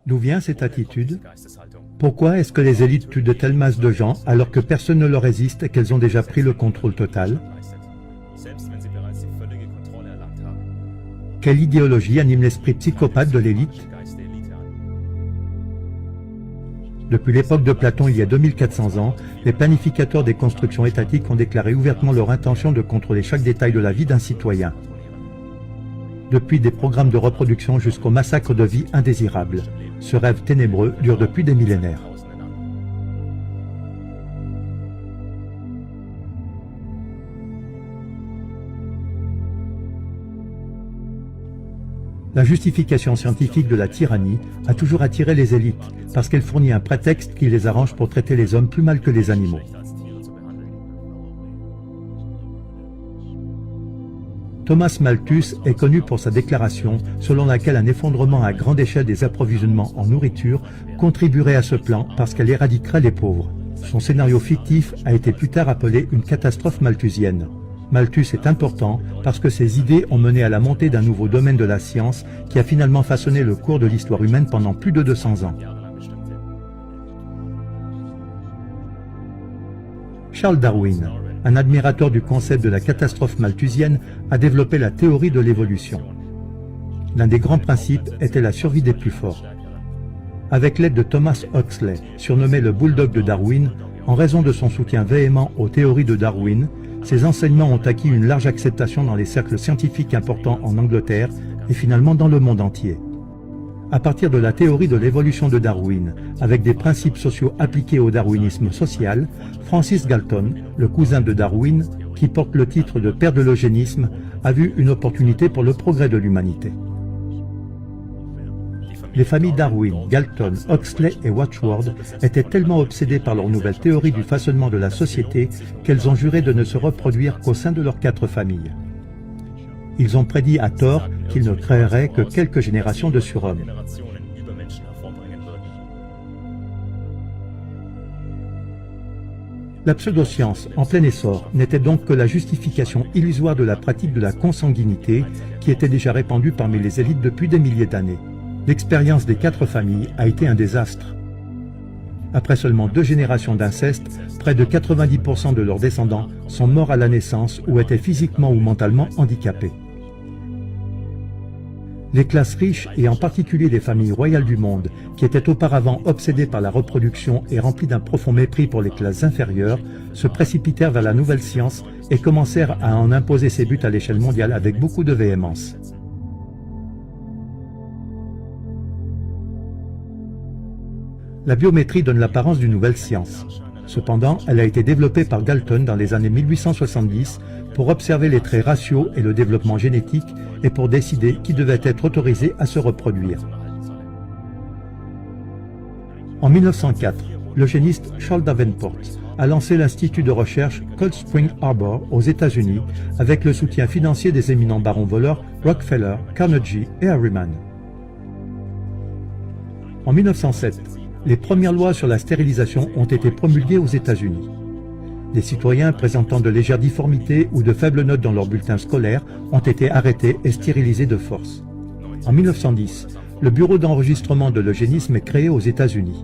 D'où vient cette attitude? Pourquoi est-ce que les élites tuent de telles masses de gens alors que personne ne leur résiste et qu'elles ont déjà pris le contrôle total? Quelle idéologie anime l'esprit psychopathe de l'élite? Depuis l'époque de Platon, il y a 2400 ans, les planificateurs des constructions étatiques ont déclaré ouvertement leur intention de contrôler chaque détail de la vie d'un citoyen. Depuis des programmes de reproduction jusqu'au massacre de vies indésirables, ce rêve ténébreux dure depuis des millénaires. La justification scientifique de la tyrannie a toujours attiré les élites, parce qu'elle fournit un prétexte qui les arrange pour traiter les hommes plus mal que les animaux. Thomas Malthus est connu pour sa déclaration selon laquelle un effondrement à grande échelle des approvisionnements en nourriture contribuerait à ce plan parce qu'elle éradiquerait les pauvres. Son scénario fictif a été plus tard appelé une catastrophe malthusienne. Malthus est important parce que ses idées ont mené à la montée d'un nouveau domaine de la science qui a finalement façonné le cours de l'histoire humaine pendant plus de 200 ans. Charles Darwin, un admirateur du concept de la catastrophe malthusienne, a développé la théorie de l'évolution. L'un des grands principes était la survie des plus forts. Avec l'aide de Thomas Huxley, surnommé le Bulldog de Darwin, en raison de son soutien véhément aux théories de Darwin, ses enseignements ont acquis une large acceptation dans les cercles scientifiques importants en Angleterre et finalement dans le monde entier. À partir de la théorie de l'évolution de Darwin, avec des principes sociaux appliqués au darwinisme social, Francis Galton, le cousin de Darwin, qui porte le titre de père de l'eugénisme, a vu une opportunité pour le progrès de l'humanité. Les familles Darwin, Galton, Huxley et Wadsworth étaient tellement obsédées par leur nouvelle théorie du façonnement de la société qu'elles ont juré de ne se reproduire qu'au sein de leurs 4 familles. Ils ont prédit à tort qu'ils ne créeraient que quelques générations de surhommes. La pseudoscience, en plein essor, n'était donc que la justification illusoire de la pratique de la consanguinité qui était déjà répandue parmi les élites depuis des milliers d'années. L'expérience des 4 familles a été un désastre. Après seulement 2 générations d'inceste, près de 90% de leurs descendants sont morts à la naissance ou étaient physiquement ou mentalement handicapés. Les classes riches, et en particulier les familles royales du monde, qui étaient auparavant obsédées par la reproduction et remplies d'un profond mépris pour les classes inférieures, se précipitèrent vers la nouvelle science et commencèrent à en imposer ses buts à l'échelle mondiale avec beaucoup de véhémence. La biométrie donne l'apparence d'une nouvelle science. Cependant, elle a été développée par Galton dans les années 1870 pour observer les traits raciaux et le développement génétique et pour décider qui devait être autorisé à se reproduire. En 1904, l'eugéniste Charles Davenport a lancé l'institut de recherche Cold Spring Harbor aux États-Unis avec le soutien financier des éminents barons voleurs Rockefeller, Carnegie et Harriman. En 1907, les premières lois sur la stérilisation ont été promulguées aux États-Unis. Des citoyens présentant de légères difformités ou de faibles notes dans leurs bulletins scolaires ont été arrêtés et stérilisés de force. En 1910, le bureau d'enregistrement de l'eugénisme est créé aux États-Unis.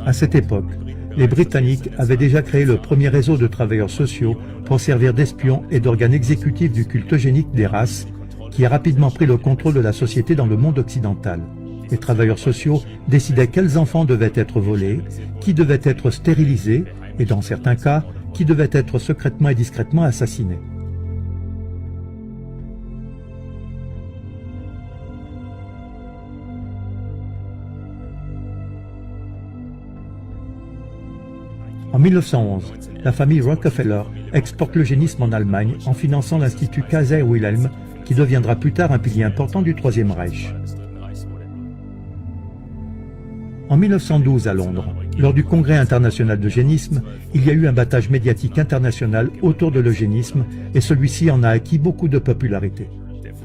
À cette époque, les Britanniques avaient déjà créé le premier réseau de travailleurs sociaux pour servir d'espions et d'organes exécutifs du culte eugénique des races, qui a rapidement pris le contrôle de la société dans le monde occidental. Les travailleurs sociaux décidaient quels enfants devaient être volés, qui devaient être stérilisés et, dans certains cas, qui devaient être secrètement et discrètement assassinés. En 1911, la famille Rockefeller exporte l'eugénisme en Allemagne en finançant l'Institut Kaiser Wilhelm, qui deviendra plus tard un pilier important du Troisième Reich. En 1912 à Londres, lors du Congrès international d'eugénisme, il y a eu un battage médiatique international autour de l'eugénisme et celui-ci en a acquis beaucoup de popularité.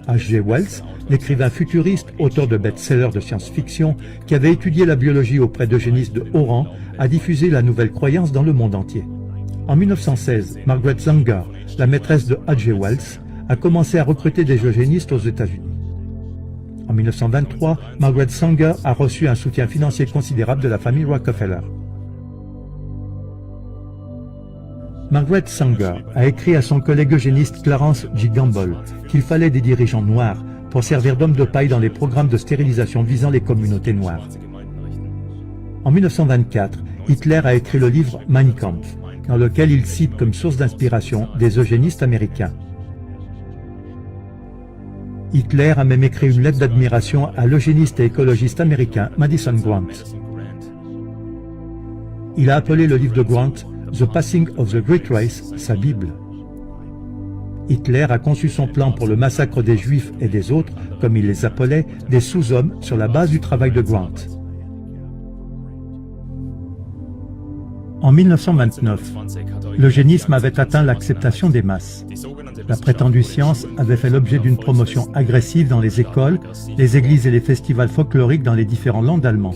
H.G. Wells, l'écrivain futuriste, auteur de best-sellers de science-fiction, qui avait étudié la biologie auprès d'eugénistes de haut rang, a diffusé la nouvelle croyance dans le monde entier. En 1916, Margaret Sanger, la maîtresse de H.G. Wells, a commencé à recruter des eugénistes aux États-Unis. En 1923, Margaret Sanger a reçu un soutien financier considérable de la famille Rockefeller. Margaret Sanger a écrit à son collègue eugéniste Clarence G. Gamble qu'il fallait des dirigeants noirs pour servir d'hommes de paille dans les programmes de stérilisation visant les communautés noires. En 1924, Hitler a écrit le livre Mein Kampf, dans lequel il cite comme source d'inspiration des eugénistes américains. Hitler a même écrit une lettre d'admiration à l'eugéniste et écologiste américain Madison Grant. Il a appelé le livre de Grant « The Passing of the Great Race », sa Bible. Hitler a conçu son plan pour le massacre des Juifs et des autres, comme il les appelait, des sous-hommes sur la base du travail de Grant. En 1929, l'eugénisme avait atteint l'acceptation des masses. La prétendue science avait fait l'objet d'une promotion agressive dans les écoles, les églises et les festivals folkloriques dans les différents landes allemands.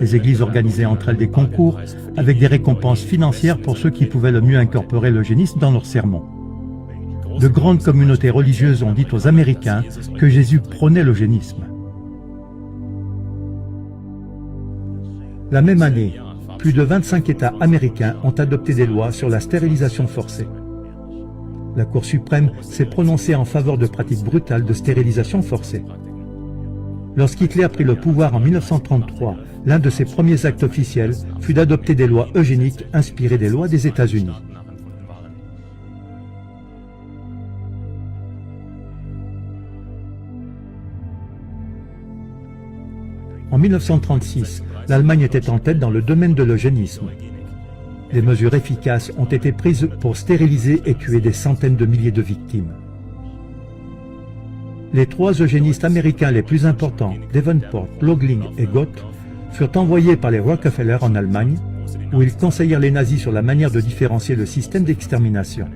Les églises organisaient entre elles des concours avec des récompenses financières pour ceux qui pouvaient le mieux incorporer l'eugénisme dans leurs sermons. De grandes communautés religieuses ont dit aux Américains que Jésus prônait l'eugénisme. La même année, plus de 25 États américains ont adopté des lois sur la stérilisation forcée. La Cour suprême s'est prononcée en faveur de pratiques brutales de stérilisation forcée. Lorsqu'Hitler prit le pouvoir en 1933, l'un de ses premiers actes officiels fut d'adopter des lois eugéniques inspirées des lois des États-Unis. En 1936, l'Allemagne était en tête dans le domaine de l'eugénisme. Des mesures efficaces ont été prises pour stériliser et tuer des centaines de milliers de victimes. Les 3 eugénistes américains les plus importants, Davenport, Laughlin et Gott, furent envoyés par les Rockefeller en Allemagne, où ils conseillèrent les nazis sur la manière de différencier le système d'extermination.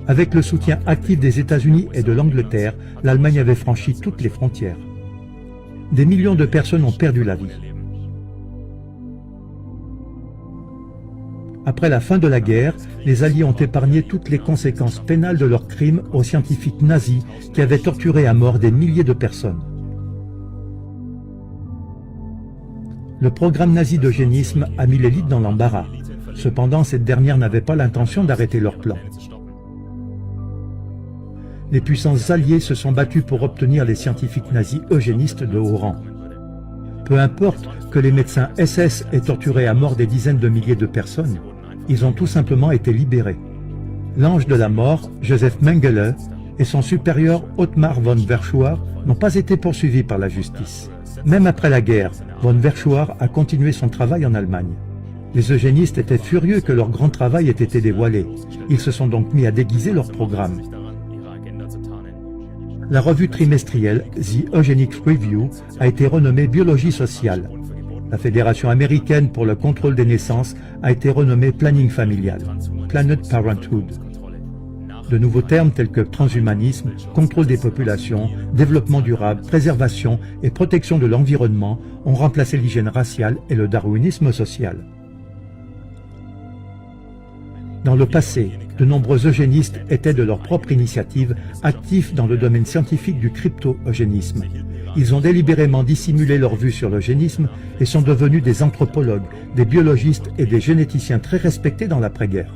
Avec le soutien actif des États-Unis et de l'Angleterre, l'Allemagne avait franchi toutes les frontières. Des millions de personnes ont perdu la vie. Après la fin de la guerre, les Alliés ont épargné toutes les conséquences pénales de leurs crimes aux scientifiques nazis qui avaient torturé à mort des milliers de personnes. Le programme nazi d'eugénisme a mis l'élite dans l'embarras. Cependant, cette dernière n'avait pas l'intention d'arrêter leur plan. Les puissances alliées se sont battues pour obtenir les scientifiques nazis eugénistes de haut rang. Peu importe que les médecins SS aient torturé à mort des dizaines de milliers de personnes, ils ont tout simplement été libérés. L'ange de la mort, Joseph Mengele, et son supérieur Ottmar von Verschuer n'ont pas été poursuivis par la justice. Même après la guerre, von Verschuer a continué son travail en Allemagne. Les eugénistes étaient furieux que leur grand travail ait été dévoilé. Ils se sont donc mis à déguiser leur programme. La revue trimestrielle The Eugenics Review a été renommée Biologie sociale. La Fédération américaine pour le contrôle des naissances a été renommée Planning familial, Planned Parenthood. De nouveaux termes tels que transhumanisme, contrôle des populations, développement durable, préservation et protection de l'environnement ont remplacé l'hygiène raciale et le darwinisme social. Dans le passé, de nombreux eugénistes étaient de leur propre initiative actifs dans le domaine scientifique du crypto-eugénisme. Ils ont délibérément dissimulé leur vue sur l'eugénisme et sont devenus des anthropologues, des biologistes et des généticiens très respectés dans l'après-guerre.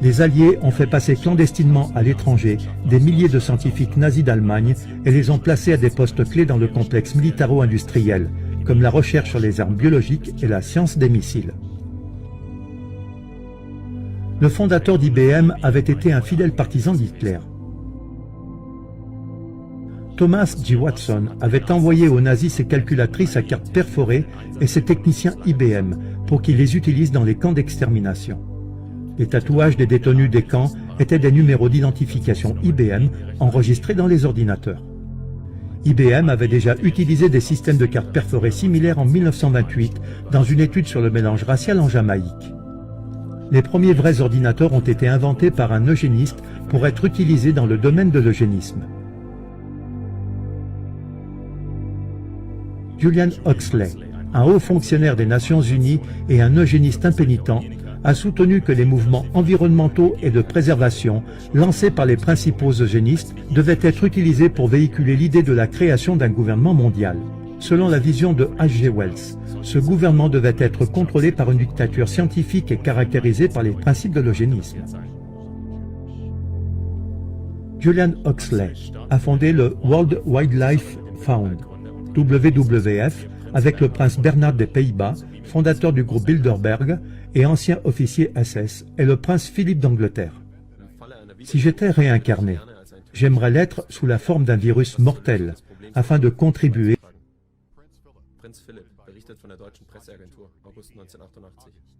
Les Alliés ont fait passer clandestinement à l'étranger des milliers de scientifiques nazis d'Allemagne et les ont placés à des postes clés dans le complexe militaro-industriel, comme la recherche sur les armes biologiques et la science des missiles. Le fondateur d'IBM avait été un fidèle partisan d'Hitler. Thomas J. Watson avait envoyé aux nazis ses calculatrices à cartes perforées et ses techniciens IBM pour qu'ils les utilisent dans les camps d'extermination. Les tatouages des détenus des camps étaient des numéros d'identification IBM enregistrés dans les ordinateurs. IBM avait déjà utilisé des systèmes de cartes perforées similaires en 1928 dans une étude sur le mélange racial en Jamaïque. Les premiers vrais ordinateurs ont été inventés par un eugéniste pour être utilisés dans le domaine de l'eugénisme. Julian Huxley, un haut fonctionnaire des Nations Unies et un eugéniste impénitent, a soutenu que les mouvements environnementaux et de préservation lancés par les principaux eugénistes devaient être utilisés pour véhiculer l'idée de la création d'un gouvernement mondial. Selon la vision de H.G. Wells, ce gouvernement devait être contrôlé par une dictature scientifique et caractérisée par les principes de l'eugénisme. Julian Huxley a fondé le World Wildlife Fund, WWF, avec le prince Bernhard des Pays-Bas, fondateur du groupe Bilderberg et ancien officier SS, et le prince Philippe d'Angleterre. Si j'étais réincarné, j'aimerais l'être sous la forme d'un virus mortel, afin de contribuer. Prinz Philipp berichtet von der deutschen Presseagentur, August 1988.